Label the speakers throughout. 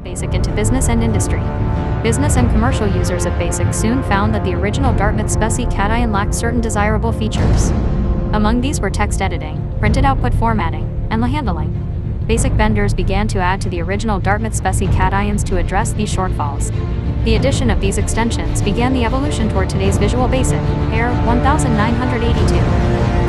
Speaker 1: BASIC into business and industry. Business and commercial users of BASIC soon found that the original Dartmouth Specie Cation lacked certain desirable features. Among these were text editing, printed output formatting, and handling. BASIC vendors began to add to the original Dartmouth Specie Cations to address these shortfalls. The addition of these extensions began the evolution toward today's Visual Basic, AIR 1982.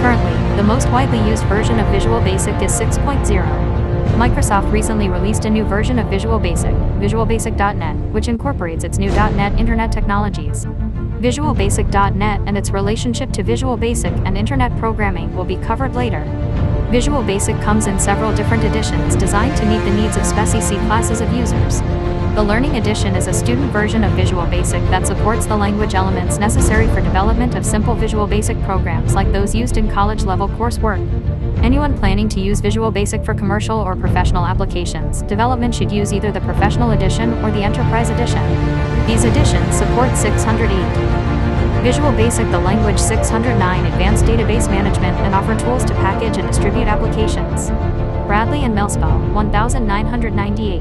Speaker 1: Currently, the most widely used version of Visual Basic is 6.0. Microsoft recently released a new version of Visual Basic, VisualBasic.net, which incorporates its new .NET Internet technologies. VisualBasic.net and its relationship to Visual Basic and Internet programming will be covered later. Visual Basic comes in several different editions designed to meet the needs of Specie C classes of users. The Learning Edition is a student version of Visual Basic that supports the language elements necessary for development of simple Visual Basic programs like those used in college-level coursework. Anyone planning to use Visual Basic for commercial or professional applications development should use either the Professional Edition or the Enterprise Edition. These editions support 608. Visual Basic, the language 609, advanced database management and offer tools to package and distribute applications. Bradley and Melspell, 1998.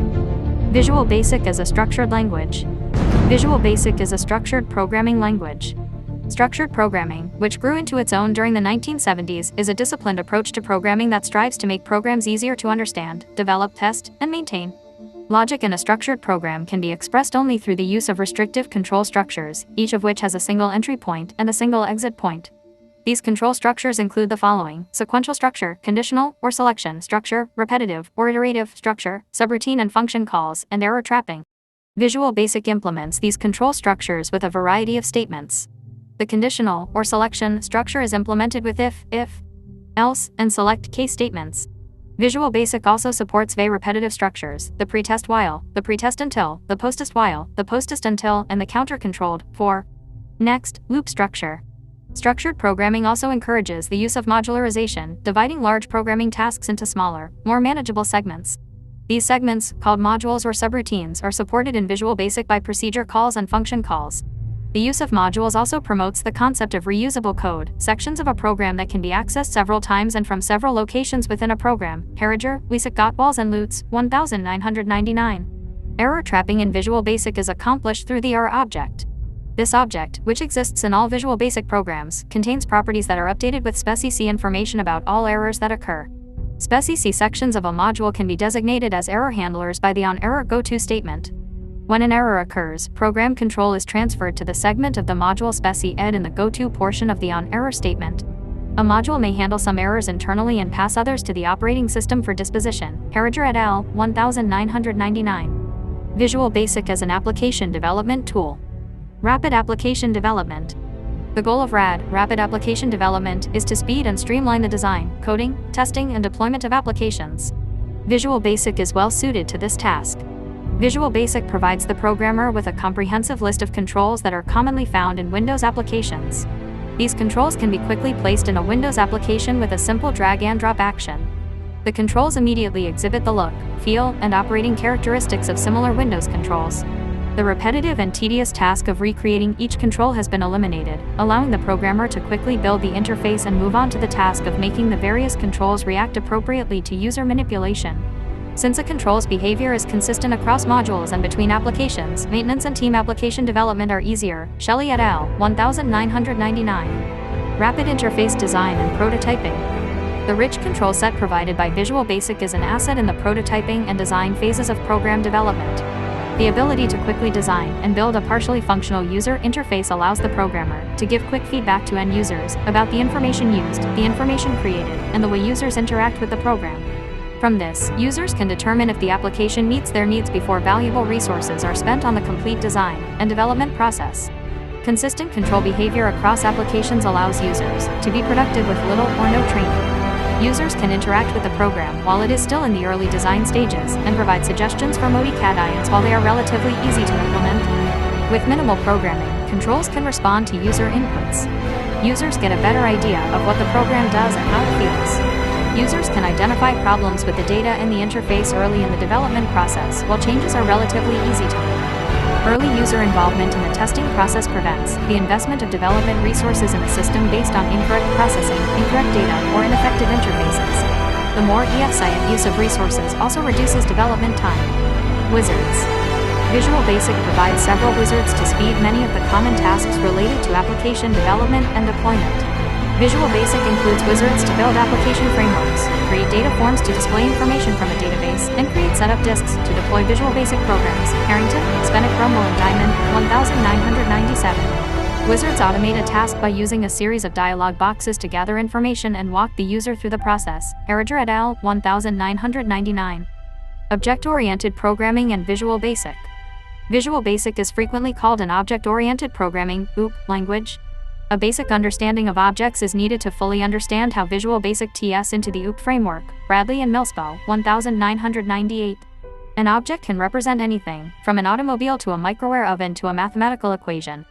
Speaker 1: Visual Basic as a structured language. Visual Basic is a structured programming language. Structured programming, which grew into its own during the 1970s, is a disciplined approach to programming that strives to make programs easier to understand, develop, test, and maintain. Logic in a structured program can be expressed only through the use of restrictive control structures, each of which has a single entry point and a single exit point. These control structures include the following: sequential structure, conditional or selection structure, repetitive or iterative structure, subroutine and function calls, and error trapping. Visual Basic implements these control structures with a variety of statements. The conditional or selection structure is implemented with if, else, and select case statements. Visual Basic also supports repetitive structures: the pretest while, the pretest until, the posttest while, the posttest until, and the counter-controlled for, next, loop structure. Structured programming also encourages the use of modularization, dividing large programming tasks into smaller, more manageable segments. These segments, called modules or subroutines, are supported in Visual Basic by procedure calls and function calls. The use of modules also promotes the concept of reusable code, sections of a program that can be accessed several times and from several locations within a program. Harriger, Wiesek, Gottwals, and Lutz, 1999. Error trapping in Visual Basic is accomplished through the error object. This object, which exists in all Visual Basic programs, contains properties that are updated with Specie C information about all errors that occur. Specie C sections of a module can be designated as error handlers by the onError goTo statement. When an error occurs, program control is transferred to the segment of the module Specie ed in the goTo portion of the onError statement. A module may handle some errors internally and pass others to the operating system for disposition. Harriger et al., 1999. Visual Basic as an application development tool. Rapid application development. The goal of rapid application development, is to speed and streamline the design, coding, testing, and deployment of applications. Visual Basic is well suited to this task. Visual Basic provides the programmer with a comprehensive list of controls that are commonly found in Windows applications. These controls can be quickly placed in a Windows application with a simple drag-and-drop action. The controls immediately exhibit the look, feel, and operating characteristics of similar Windows controls. The repetitive and tedious task of recreating each control has been eliminated, allowing the programmer to quickly build the interface and move on to the task of making the various controls react appropriately to user manipulation. Since a control's behavior is consistent across modules and between applications, maintenance and team application development are easier. Shelley et al., 1999. Rapid interface design and prototyping. The rich control set provided by Visual Basic is an asset in the prototyping and design phases of program development. The ability to quickly design and build a partially functional user interface allows the programmer to give quick feedback to end users about the information used, the information created, and the way users interact with the program. From this, users can determine if the application meets their needs before valuable resources are spent on the complete design and development process. Consistent control behavior across applications allows users to be productive with little or no training. Users can interact with the program while it is still in the early design stages and provide suggestions for modifications while they are relatively easy to implement. With minimal programming, controls can respond to user inputs. Users get a better idea of what the program does and how it feels. Users can identify problems with the data and the interface early in the development process, while changes are relatively easy to make. Early user involvement in the testing process prevents the investment of development resources in a system based on incorrect processing, incorrect data, or ineffective interfaces. The more EFSI use of resources also reduces development time. Wizards. Visual Basic provides several wizards to speed many of the common tasks related to application development and deployment. Visual Basic includes wizards to build application frameworks, create data forms to display information from a database, and create setup disks to deploy Visual Basic programs. Harrington, Spennick, Rumble, and Diamond, 1997. Wizards automate a task by using a series of dialog boxes to gather information and walk the user through the process. Harriger et al., 1999. Object-oriented programming and Visual Basic. Visual Basic is frequently called an object-oriented programming (OOP) language. A basic understanding of objects is needed to fully understand how Visual Basic ties into the OOP framework. Bradley and Millspaugh, 1998. An object can represent anything, from an automobile to a microwave oven to a mathematical equation.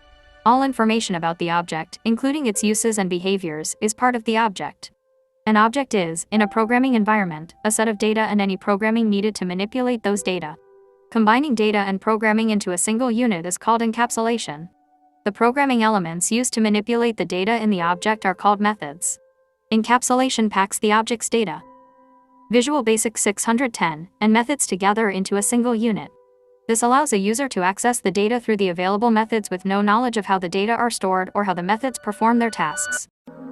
Speaker 1: All information about the object, including its uses and behaviors, is part of the object. An object is, in a programming environment, a set of data and any programming needed to manipulate those data. Combining data and programming into a single unit is called encapsulation. The programming elements used to manipulate the data in the object are called methods. Encapsulation packs the object's data. Visual Basic 610, and methods together into a single unit. This allows a user to access the data through the available methods with no knowledge of how the data are stored or how the methods perform their tasks.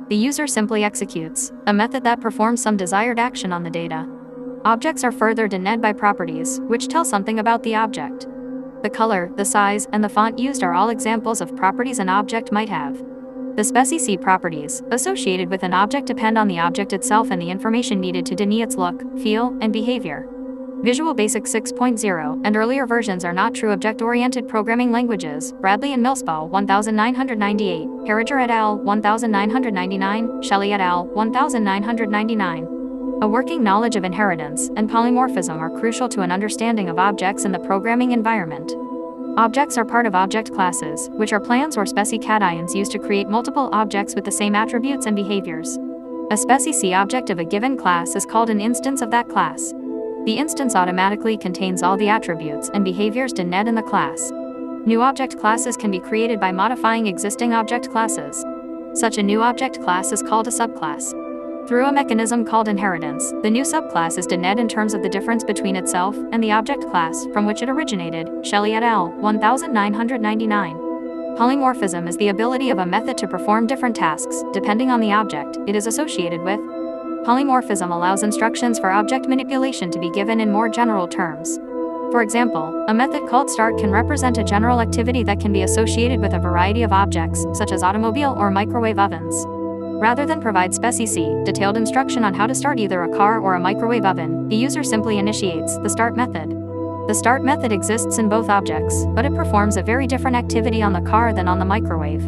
Speaker 1: The user simply executes a method that performs some desired action on the data. Objects are further denoted by properties, which tell something about the object. The color, the size, and the font used are all examples of properties an object might have. The spec properties associated with an object depend on the object itself and the information needed to deny its look, feel, and behavior. Visual Basic 6.0 and earlier versions are not true object-oriented programming languages. Bradley and Millspaugh, 1998, Harriger et al., 1999, Shelley et al., 1999. A working knowledge of inheritance and polymorphism are crucial to an understanding of objects in the programming environment. Objects are part of object classes, which are plans or specifications used to create multiple objects with the same attributes and behaviors. A spec object of a given class is called an instance of that class. The instance automatically contains all the attributes and behaviors denoted in the class. New object classes can be created by modifying existing object classes. Such a new object class is called a subclass. Through a mechanism called inheritance, the new subclass is denoted in terms of the difference between itself and the object class from which it originated. Shelley et al., 1999. Polymorphism is the ability of a method to perform different tasks, depending on the object it is associated with. Polymorphism allows instructions for object manipulation to be given in more general terms. For example, a method called start can represent a general activity that can be associated with a variety of objects, such as automobile or microwave ovens. Rather than provide detailed instruction on how to start either a car or a microwave oven, the user simply initiates the start method. The start method exists in both objects, but it performs a very different activity on the car than on the microwave.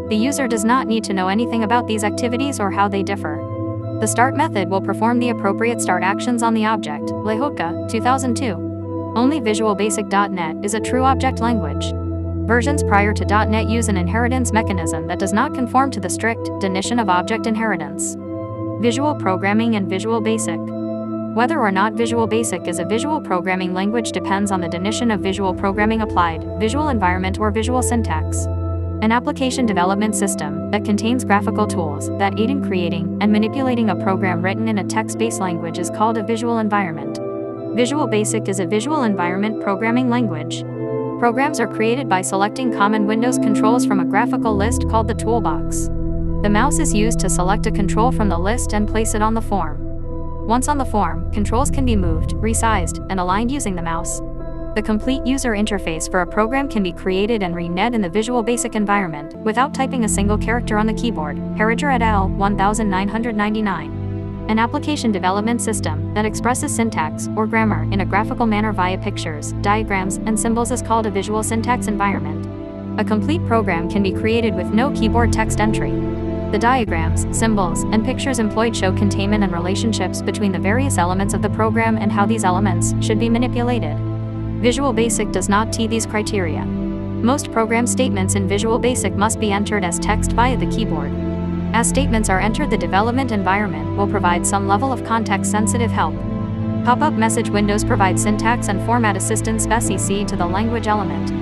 Speaker 1: The user does not need to know anything about these activities or how they differ. The start method will perform the appropriate start actions on the object. Lehotka, 2002. Only Visual Basic.NET is a true object language. Versions prior to .NET use an inheritance mechanism that does not conform to the strict definition of object inheritance. Visual Programming and Visual Basic. Whether or not Visual Basic is a visual programming language depends on the definition of visual programming applied, visual environment or visual syntax. An application development system that contains graphical tools that aid in creating and manipulating a program written in a text-based language is called a visual environment. Visual Basic is a visual environment programming language. Programs are created by selecting common Windows controls from a graphical list called the toolbox. The mouse is used to select a control from the list and place it on the form. Once on the form, controls can be moved, resized, and aligned using the mouse. The complete user interface for a program can be created and rendered in the Visual Basic environment without typing a single character on the keyboard. Harriger et al., 1999. An application development system that expresses syntax or grammar in a graphical manner via pictures, diagrams, and symbols is called a visual syntax environment. A complete program can be created with no keyboard text entry. The diagrams, symbols, and pictures employed show containment and relationships between the various elements of the program and how these elements should be manipulated. Visual Basic does not meet these criteria. Most program statements in Visual Basic must be entered as text via the keyboard. As statements are entered, the development environment will provide some level of context-sensitive help. Pop-up message windows provide syntax and format assistance specific to the language element.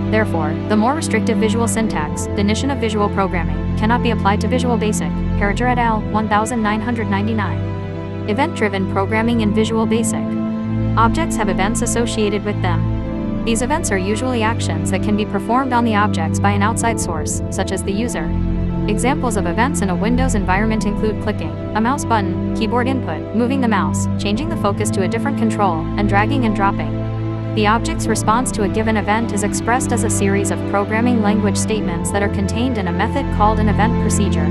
Speaker 1: Therefore, the more restrictive visual syntax, definition of visual programming, cannot be applied to Visual Basic. Harriger et al., 1999. Event-driven programming in Visual Basic. Objects have events associated with them. These events are usually actions that can be performed on the objects by an outside source, such as the user. Examples of events in a Windows environment include clicking a mouse button, keyboard input, moving the mouse, changing the focus to a different control, and dragging and dropping. The object's response to a given event is expressed as a series of programming language statements that are contained in a method called an event procedure.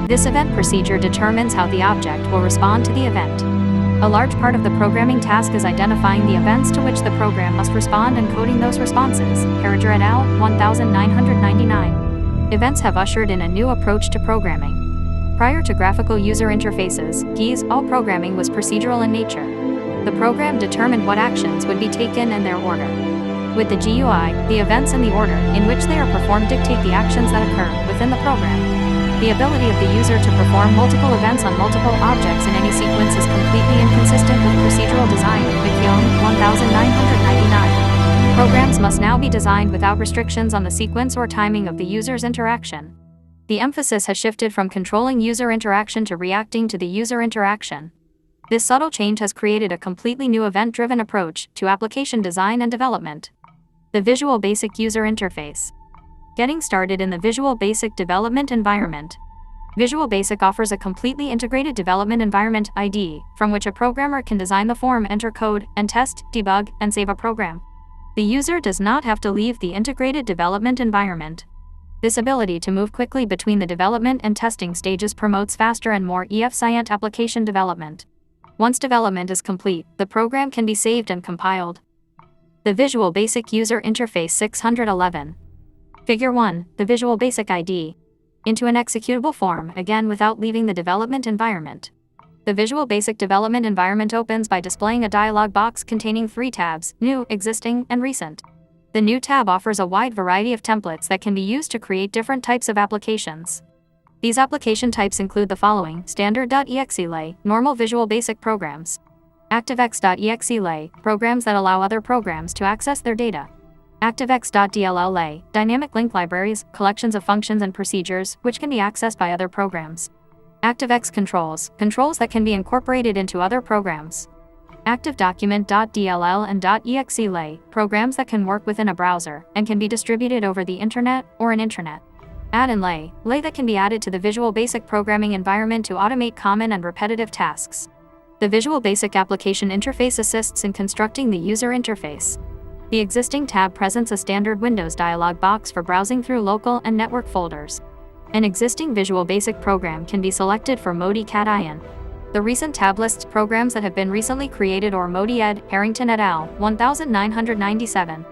Speaker 1: This event procedure determines how the object will respond to the event. A large part of the programming task is identifying the events to which the program must respond and coding those responses. Harriger et al., 1999. Events have ushered in a new approach to programming. Prior to graphical user interfaces, GUIs, all programming was procedural in nature. The program determined what actions would be taken and their order. With the GUI, the events and the order in which they are performed dictate the actions that occur within the program. The ability of the user to perform multiple events on multiple objects in any sequence is completely inconsistent with procedural design. McKeown, 1999. Programs must now be designed without restrictions on the sequence or timing of the user's interaction. The emphasis has shifted from controlling user interaction to reacting to the user interaction. This subtle change has created a completely new event-driven approach to application design and development. The Visual Basic User Interface. Getting started in the Visual Basic development environment. Visual Basic offers a completely integrated development environment (IDE) from which a programmer can design the form, enter code, and test, debug, and save a program. The user does not have to leave the integrated development environment. This ability to move quickly between the development and testing stages promotes faster and more efficient application development. Once development is complete, the program can be saved and compiled. The Visual Basic User Interface 611. Figure 1. The Visual Basic IDE. Into an executable form, again without leaving the development environment. The Visual Basic development environment opens by displaying a dialog box containing 3 tabs: New, Existing, and Recent. The New tab offers a wide variety of templates that can be used to create different types of applications. These application types include the following: Standard.exe lay, normal Visual Basic programs. ActiveX.exe lay, programs that allow other programs to access their data. ActiveX.dll lay, dynamic link libraries, collections of functions and procedures, which can be accessed by other programs. ActiveX controls, controls that can be incorporated into other programs. ActiveDocument.dll and .exe lay, programs that can work within a browser and can be distributed over the internet or an intranet. Add-in lay, lay that can be added to the Visual Basic programming environment to automate common and repetitive tasks. The Visual Basic application interface assists in constructing the user interface. The Existing tab presents a standard Windows dialog box for browsing through local and network folders. An existing Visual Basic program can be selected for Modi Cat-IN. The Recent tab lists programs that have been recently created or Modi ed. Harrington et al., 1997.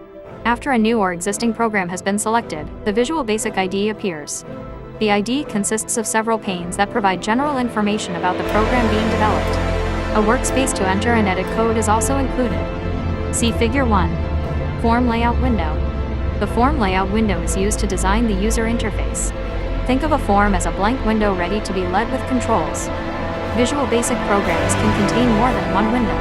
Speaker 1: After a new or existing program has been selected, the Visual Basic IDE appears. The IDE consists of several panes that provide general information about the program being developed. A workspace to enter and edit code is also included. See Figure 1. Form Layout Window. The Form Layout window is used to design the user interface. Think of a form as a blank window ready to be led with controls. Visual Basic programs can contain more than one window.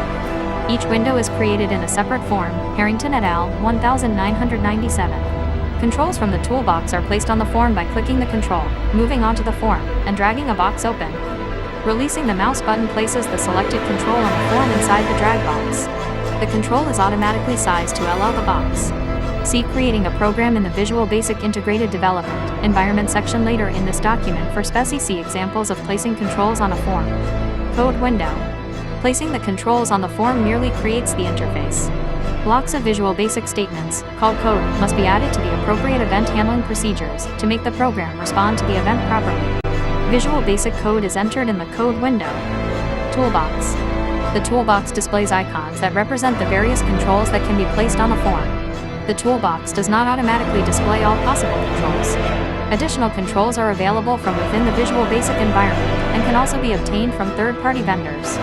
Speaker 1: Each window is created in a separate form. Harrington et al., 1997. Controls from the toolbox are placed on the form by clicking the control, moving onto the form, and dragging a box open. Releasing the mouse button places the selected control on the form inside the drag box. The control is automatically sized to allow the box. See Creating a Program in the Visual Basic Integrated Development Environment section later in this document for see examples of placing controls on a form. Code window. Placing the controls on the form merely creates the interface. Blocks of Visual Basic statements, called code, must be added to the appropriate event handling procedures to make the program respond to the event properly. Visual Basic code is entered in the code window. Toolbox. The toolbox displays icons that represent the various controls that can be placed on a form. The toolbox does not automatically display all possible controls. Additional controls are available from within the Visual Basic environment and can also be obtained from third-party vendors.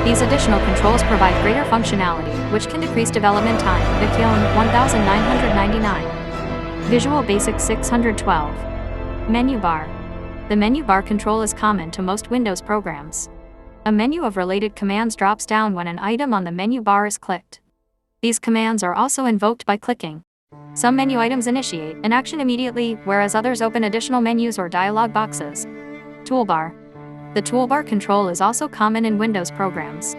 Speaker 1: These additional controls provide greater functionality, which can decrease development time. McKeown, 1999. Visual Basic 612. Menu bar. The menu bar control is common to most Windows programs. A menu of related commands drops down when an item on the menu bar is clicked. These commands are also invoked by clicking. Some menu items initiate an action immediately, whereas others open additional menus or dialog boxes. Toolbar. The toolbar control is also common in Windows programs.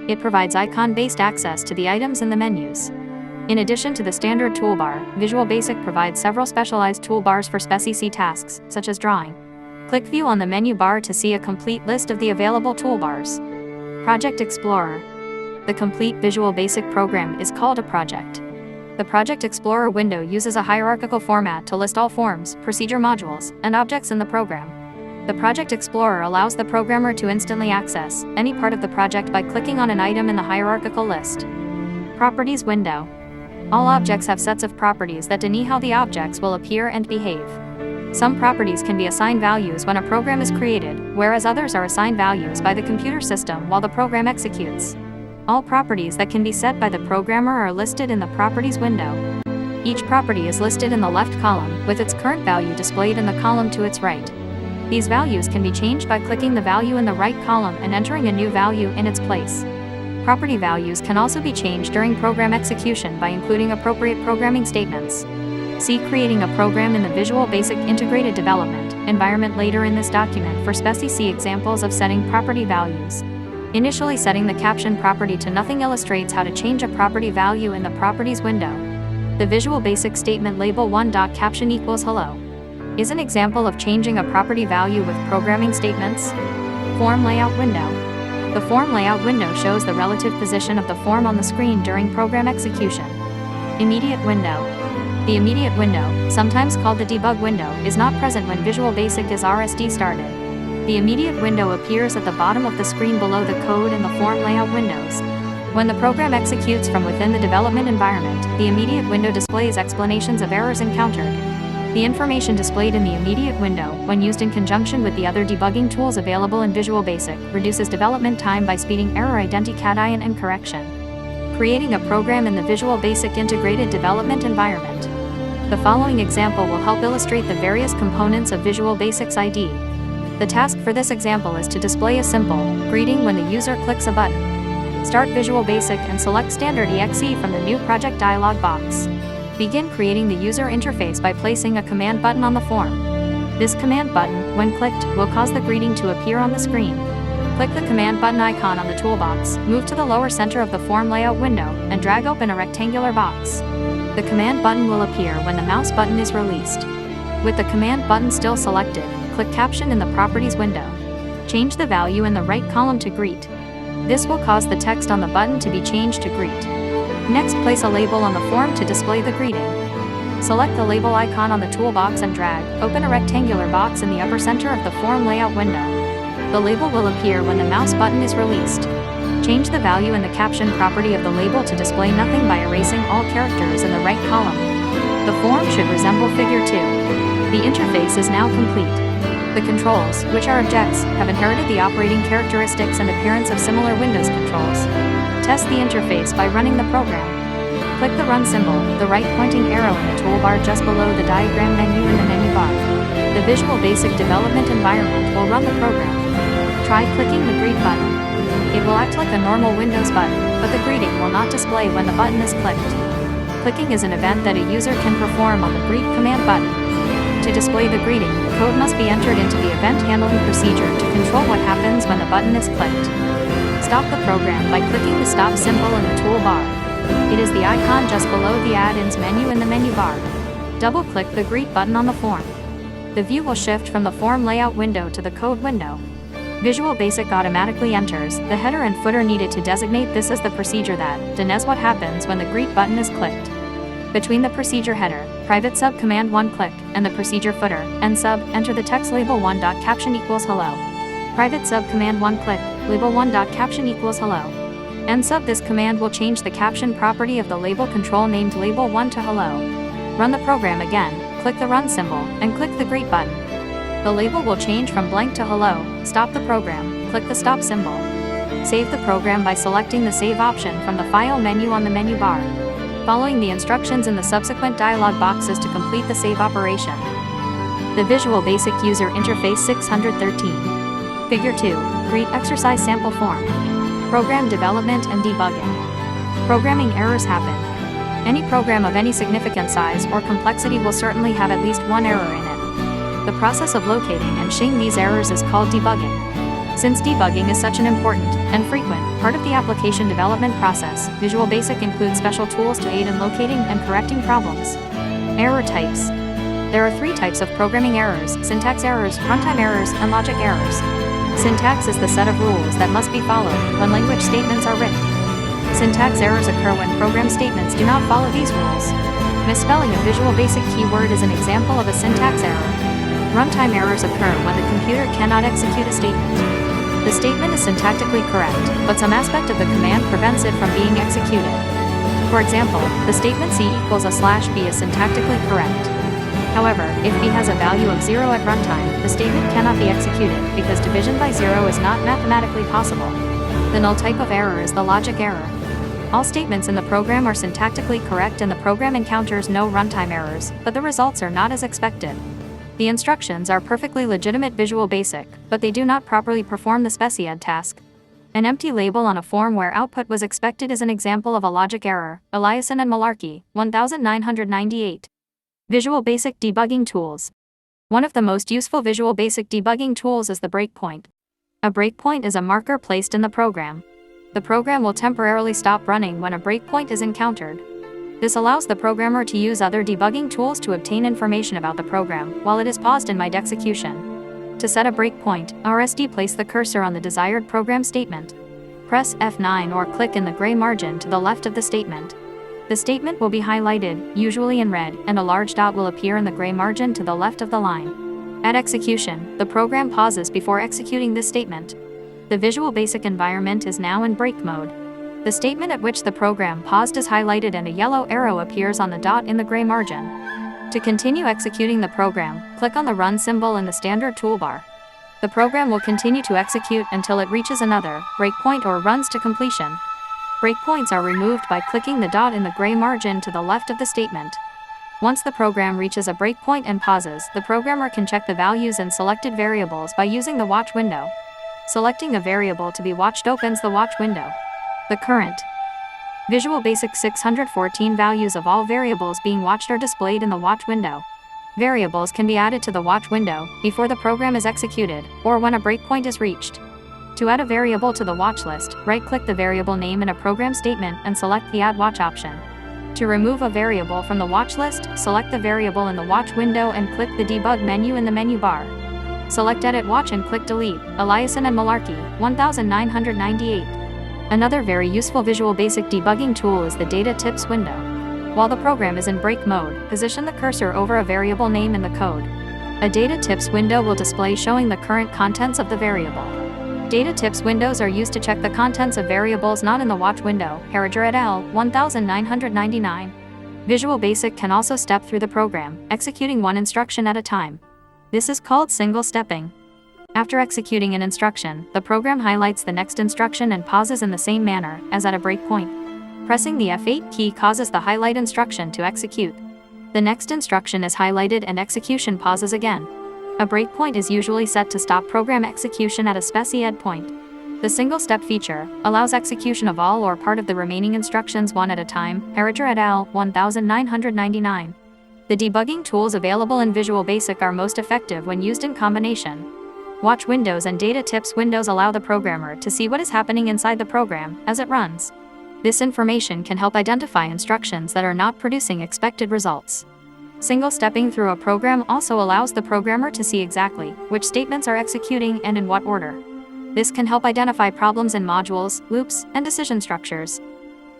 Speaker 1: It provides icon-based access to the items in the menus. In addition to the standard toolbar, Visual Basic provides several specialized toolbars for Spec-C tasks, such as drawing. Click View on the menu bar to see a complete list of the available toolbars. Project Explorer. The complete Visual Basic program is called a project. The Project Explorer window uses a hierarchical format to list all forms, procedure modules, and objects in the program. The Project Explorer allows the programmer to instantly access any part of the project by clicking on an item in the hierarchical list. Properties window. All objects have sets of properties that define how the objects will appear and behave. Some properties can be assigned values when a program is created, whereas others are assigned values by the computer system while the program executes. All properties that can be set by the programmer are listed in the Properties window. Each property is listed in the left column, with its current value displayed in the column to its right. These values can be changed by clicking the value in the right column and entering a new value in its place. Property values can also be changed during program execution by including appropriate programming statements. See Creating a Program in the Visual Basic Integrated Development environment later in this document for Spec-C examples of setting property values. Initially setting the caption property to nothing illustrates how to change a property value in the Properties window. The Visual Basic statement label 1.caption equals hello is an example of changing a property value with programming statements. Form Layout window. The Form Layout window shows the relative position of the form on the screen during program execution. Immediate window. The immediate window, sometimes called the debug window, is not present when Visual Basic is RSD started. The immediate window appears at the bottom of the screen below the code and the form layout windows. When the program executes from within the development environment, the immediate window displays explanations of errors encountered. The information displayed in the immediate window, when used in conjunction with the other debugging tools available in Visual Basic, reduces development time by speeding error identification and correction. Creating a program in the Visual Basic Integrated Development environment. The following example will help illustrate the various components of Visual Basic's ID. The task for this example is to display a simple greeting when the user clicks a button. Start Visual Basic and select Standard EXE from the New Project dialog box. Begin creating the user interface by placing a command button on the form. This command button, when clicked, will cause the greeting to appear on the screen. Click the command button icon on the toolbox, move to the lower center of the form layout window, and drag open a rectangular box. The command button will appear when the mouse button is released. With the command button still selected, click Caption in the Properties window. Change the value in the right column to Greet. This will cause the text on the button to be changed to Greet. Next, place a label on the form to display the greeting. Select the label icon on the toolbox and drag open a rectangular box in the upper center of the form layout window. The label will appear when the mouse button is released. Change the value in the caption property of the label to display nothing by erasing all characters in the right column. The form should resemble Figure 2. The interface is now complete. The controls, which are objects, have inherited the operating characteristics and appearance of similar Windows controls. Test the interface by running the program. Click the Run symbol, the right pointing arrow in the toolbar just below the diagram menu in the menu bar. The Visual Basic development environment will run the program. Try clicking the Greet button. It will act like a normal Windows button, but the greeting will not display when the button is clicked. Clicking is an event that a user can perform on the Greet command button. To display the greeting, code must be entered into the event handling procedure to control what happens when the button is clicked. Stop the program by clicking the Stop symbol in the toolbar. It is the icon just below the Add-ins menu in the menu bar. Double-click the Greet button on the form. The view will shift from the form layout window to the code window. Visual Basic automatically enters the header and footer needed to designate this as the procedure that denotes what happens when the Greet button is clicked. Between the procedure header, private sub command 1 click, and the procedure footer, end sub, enter the text label 1.caption equals hello. Private sub command 1 click, label 1.caption equals hello. End sub this command will change the caption property of the label control named label 1 to hello. Run the program again, click the Run symbol, and click the Greet button. The label will change from blank to hello. Stop the program, click the Stop symbol. Save the program by selecting the Save option from the File menu on the menu bar. Following the instructions in the subsequent dialog boxes to complete the save operation. The Visual Basic User Interface 613. Figure 2. Greet Exercise Sample Form. Program Development and Debugging. Programming errors happen. Any program of any significant size or complexity will certainly have at least one error in it. The process of locating and showing these errors is called debugging. Since debugging is such an important and frequent part of the application development process, Visual Basic includes special tools to aid in locating and correcting problems. Error types. There are 3 types of programming errors: syntax errors, runtime errors, and logic errors. Syntax is the set of rules that must be followed when language statements are written. Syntax errors occur when program statements do not follow these rules. Misspelling a Visual Basic keyword is an example of a syntax error. Runtime errors occur when the computer cannot execute a statement. The statement is syntactically correct, but some aspect of the command prevents it from being executed. For example, the statement C equals /B is syntactically correct. However, if B has a value of 0 at runtime, the statement cannot be executed because division by 0 is not mathematically possible. The null type of error is the logic error. All statements in the program are syntactically correct and the program encounters no runtime errors, but the results are not as expected. The instructions are perfectly legitimate Visual Basic, but they do not properly perform the speciad task. An empty label on a form where output was expected is an example of a logic error. Eliason and Malarkey, 1998. Visual Basic debugging tools. One of the most useful Visual Basic debugging tools is the breakpoint. A breakpoint is a marker placed in the program. The program will temporarily stop running when a breakpoint is encountered. This allows the programmer to use other debugging tools to obtain information about the program while it is paused in mid-execution. To set a breakpoint, RSD place the cursor on the desired program statement. Press F9 or click in the gray margin to the left of the statement. The statement will be highlighted, usually in red, and a large dot will appear in the gray margin to the left of the line. At execution, the program pauses before executing this statement. The Visual Basic environment is now in break mode. The statement at which the program paused is highlighted and a yellow arrow appears on the dot in the gray margin. To continue executing the program, click on the Run symbol in the standard toolbar. The program will continue to execute until it reaches another breakpoint or runs to completion. Breakpoints are removed by clicking the dot in the gray margin to the left of the statement. Once the program reaches a breakpoint and pauses, the programmer can check the values in selected variables by using the Watch window. Selecting a variable to be watched opens the Watch window. The current Visual Basic 614 values of all variables being watched are displayed in the Watch window. Variables can be added to the Watch window before the program is executed, or when a breakpoint is reached. To add a variable to the watch list, right-click the variable name in a program statement and select the Add Watch option. To remove a variable from the watch list, select the variable in the Watch window and click the Debug menu in the menu bar. Select Edit Watch and click Delete. Eliason and Malarkey, 1998. Another very useful Visual Basic debugging tool is the Data Tips window. While the program is in break mode, position the cursor over a variable name in the code. A Data Tips window will display showing the current contents of the variable. Data Tips windows are used to check the contents of variables not in the Watch window. Harriger et al., 1999. Visual Basic can also step through the program, executing one instruction at a time. This is called single stepping. After executing an instruction, the program highlights the next instruction and pauses in the same manner as at a breakpoint. Pressing the F8 key causes the highlight instruction to execute. The next instruction is highlighted and execution pauses again. A breakpoint is usually set to stop program execution at a speciad point. The single-step feature allows execution of all or part of the remaining instructions one at a time. Harriger et al., 1999. The debugging tools available in Visual Basic are most effective when used in combination. Watch windows and Data Tips windows allow the programmer to see what is happening inside the program as it runs. This information can help identify instructions that are not producing expected results. Single-stepping through a program also allows the programmer to see exactly which statements are executing and in what order. This can help identify problems in modules, loops, and decision structures.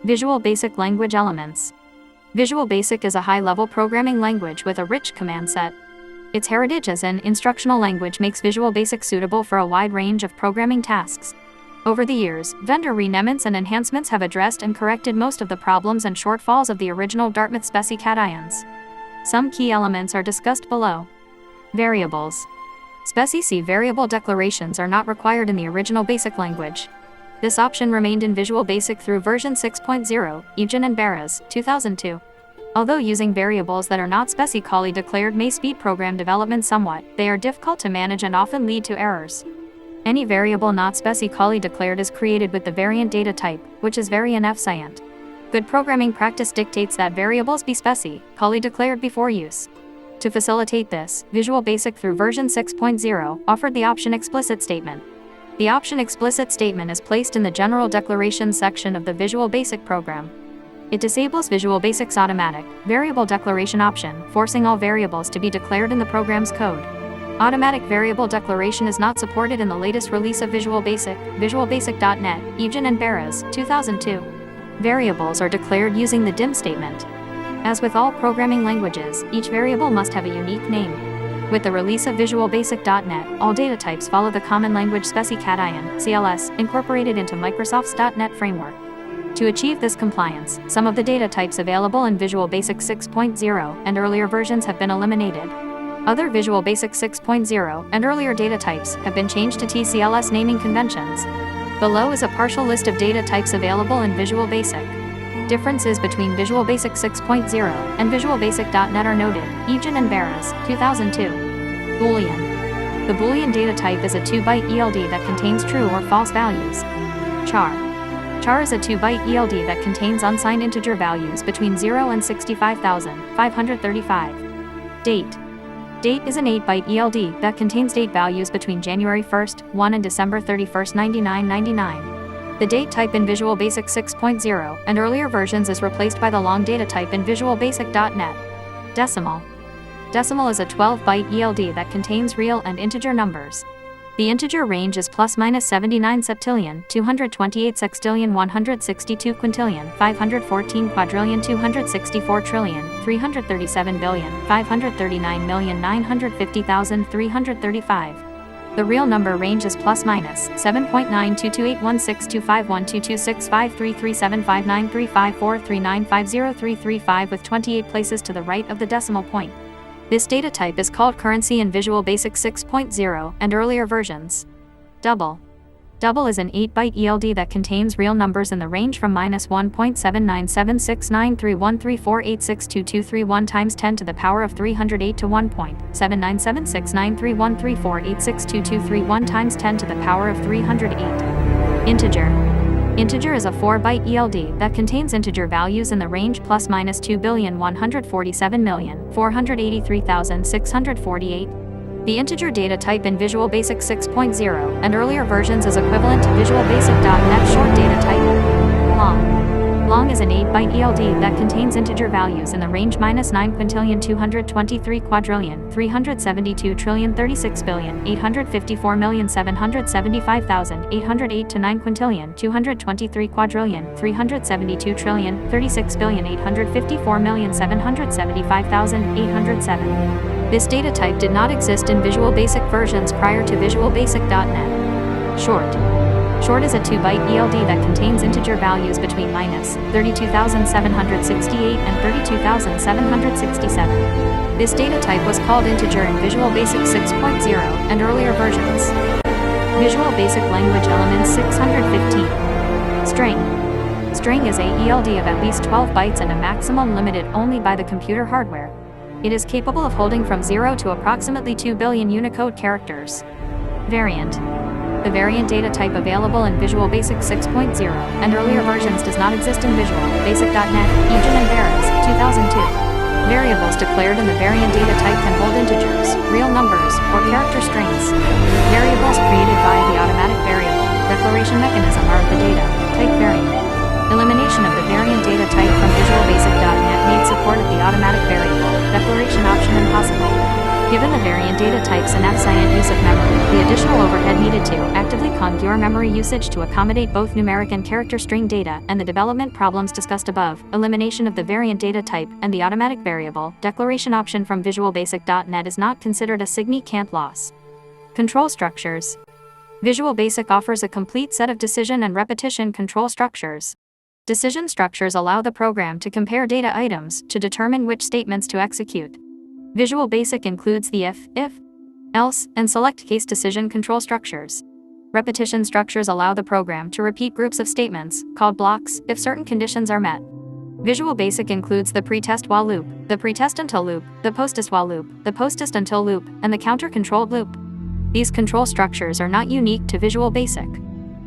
Speaker 1: Visual Basic language elements. Visual Basic is a high-level programming language with a rich command set. Its heritage as an instructional language makes Visual Basic suitable for a wide range of programming tasks. Over the years, vendor renements and enhancements have addressed and corrected most of the problems and shortfalls of the original Dartmouth SPECY cations. Some key elements are discussed below. Variables. SPECY variable declarations are not required in the original BASIC language. This option remained in Visual Basic through version 6.0, Eugene and Barras, 2002. Although using variables that are not specifically declared may speed program development somewhat, they are difficult to manage and often lead to errors. Any variable not specifically declared is created with the variant data type, which is variant f-scient. Good programming practice dictates that variables be specifically declared before use. To facilitate this, Visual Basic through version 6.0 offered the option explicit statement. The option explicit statement is placed in the General Declarations section of the Visual Basic program. It disables Visual Basic's automatic variable declaration option, forcing all variables to be declared in the program's code. Automatic variable declaration is not supported in the latest release of Visual Basic, visualbasic.net, Evgen and Barras, 2002. Variables are declared using the dim statement. As with all programming languages, each variable must have a unique name. With the release of visualbasic.net, all data types follow the Common Language Specification (CLS) incorporated into Microsoft's .NET framework. To achieve this compliance, some of the data types available in Visual Basic 6.0 and earlier versions have been eliminated. Other Visual Basic 6.0 and earlier data types have been changed to TCLS naming conventions. Below is a partial list of data types available in Visual Basic. Differences between Visual Basic 6.0 and Visual Basic.net are noted, Evgen and Barras, 2002. Boolean. The Boolean data type is a 2-byte ELD that contains true or false values. Char. Char is a 2-byte ELD that contains unsigned integer values between 0 and 65,535. Date. Date is an 8-byte ELD that contains date values between January 1st, 1 and December 31st, 9999. The date type in Visual Basic 6.0 and earlier versions is replaced by the long data type in Visual Basic.net. Decimal. Decimal is a 12-byte ELD that contains real and integer numbers. The integer range is plus minus 79 septillion, 228 sextillion, 162 quintillion, 514 quadrillion, 264 trillion, 337 billion, 539,950,335. The real number range is plus minus 7.922816251265337593543950335 with 28 places to the right of the decimal point. This data type is called currency in Visual Basic 6.0 and earlier versions. Double. Double is an 8-byte ELD that contains real numbers in the range from minus 1.797693134862231 times 10 to the power of 308 to 1.797693134862231 times 10 to the power of 308. Integer. Integer is a 4-byte ELD that contains integer values in the range plus minus 2,147,483,648. The integer data type in Visual Basic 6.0 and earlier versions is equivalent to Visual Basic.net short data type. Long. Long is an 8-byte ELD that contains integer values in the range minus 9 quintillion 223 quadrillion 372 trillion 36 billion 854 million 775,808 to 9 quintillion 223 quadrillion 372 trillion 36 billion 854 million 775,807. This data type did not exist in Visual Basic versions prior to Visual Basic.net. Short. Short is a 2-byte ELD that contains integer values between minus 32,768 and 32,767. This data type was called integer in Visual Basic 6.0 and earlier versions. Visual Basic Language Elements 615. String. String is a ELD of at least 12 bytes and a maximum limited only by the computer hardware. It is capable of holding from 0 to approximately 2 billion Unicode characters. Variant. The variant data type available in Visual Basic 6.0 and earlier versions does not exist in Visual Basic.net, Evgen and Barras, 2002. Variables declared in the variant data type can hold integers, real numbers, or character strings. Variables created via the automatic variable declaration mechanism are of the data type variant. Elimination of the variant data type from Visual Basic.net made support of the automatic variable declaration option impossible. Given the variant data type's inefficient use of memory, the additional overhead needed to actively configure memory usage to accommodate both numeric and character string data and the development problems discussed above, elimination of the variant data type and the automatic variable declaration option from Visual Basic.net is not considered a significant loss. Control structures. Visual Basic offers a complete set of decision and repetition control structures. Decision structures allow the program to compare data items to determine which statements to execute. Visual Basic includes the if, else, and select case decision control structures. Repetition structures allow the program to repeat groups of statements, called blocks, if certain conditions are met. Visual Basic includes the pretest while loop, the pretest until loop, the postest while loop, the postest until loop, and the counter-controlled loop. These control structures are not unique to Visual Basic.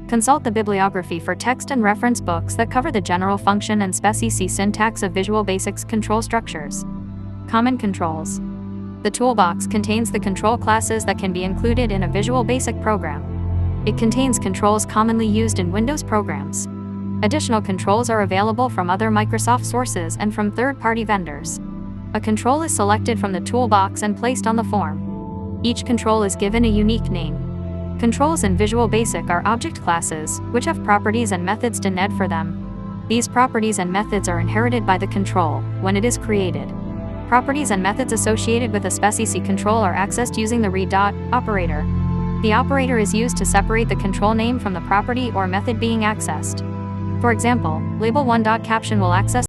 Speaker 1: Consult the bibliography for text and reference books that cover the general function and spec.c syntax of Visual Basic's control structures. Common controls. The toolbox contains the control classes that can be included in a Visual Basic program. It contains controls commonly used in Windows programs. Additional controls are available from other Microsoft sources and from third-party vendors. A control is selected from the toolbox and placed on the form. Each control is given a unique name. Controls in Visual Basic are object classes, which have properties and methods defined for them. These properties and methods are inherited by the control when it is created. Properties and methods associated with a spec control are accessed using the read operator. The operator is used to separate the control name from the property or method being accessed. For example, label1.caption will access